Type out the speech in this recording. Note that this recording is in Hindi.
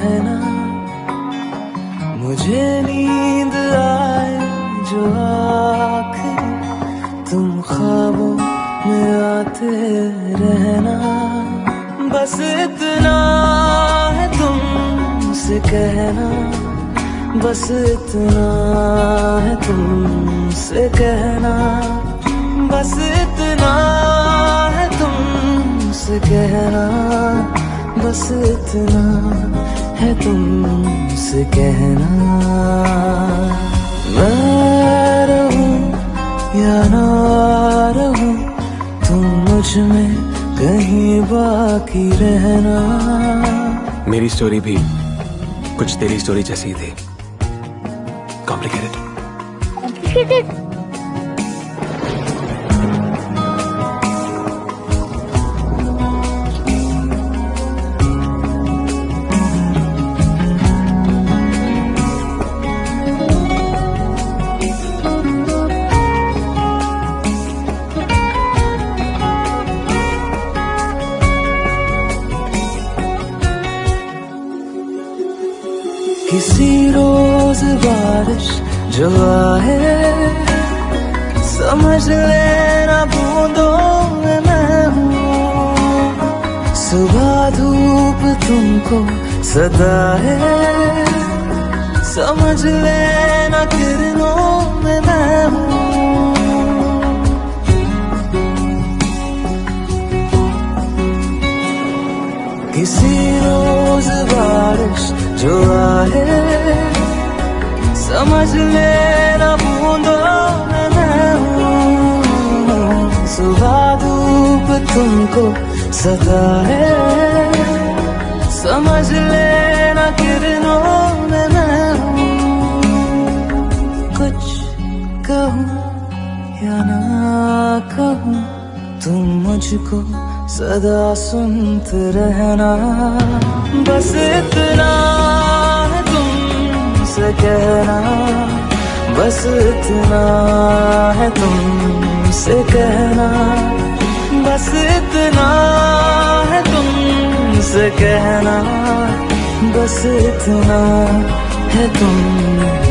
रहना। मुझे नींद आए जो आखिर तुम ख्वाबों में आते रहना। बस इतना है तुमसे कहना, बस इतना है तुमसे कहना, बस इतना है तुमसे कहना, बस इतना है तुमसे कहना। मैं रहूं या ना रहूं, तुम मुझ में कहीं बाकी रहना। मेरी स्टोरी भी कुछ तेरी स्टोरी जैसी थी। कॉम्प्लिकेटेड। किसी रोज बारिश जो आए, समझ लेना बूंदों में मैं हूँ। सुबह धूप तुमको सदा है, समझ लेना किरणों में मैं हूँ। किसी रोज बारिश जो आए, समझ लेना बूंदों में मैं हूँ। सुबह धूप तुमको सदा है, समझ लेना किरणों में मैं हूँ। कुछ कहूँ या ना कहूँ, तुम मुझको सदा सुनते रहना। बस इतना है तुमसे कहना, बस इतना है तुमसे कहना, बस इतना है तुमसे कहना, बस इतना है तुम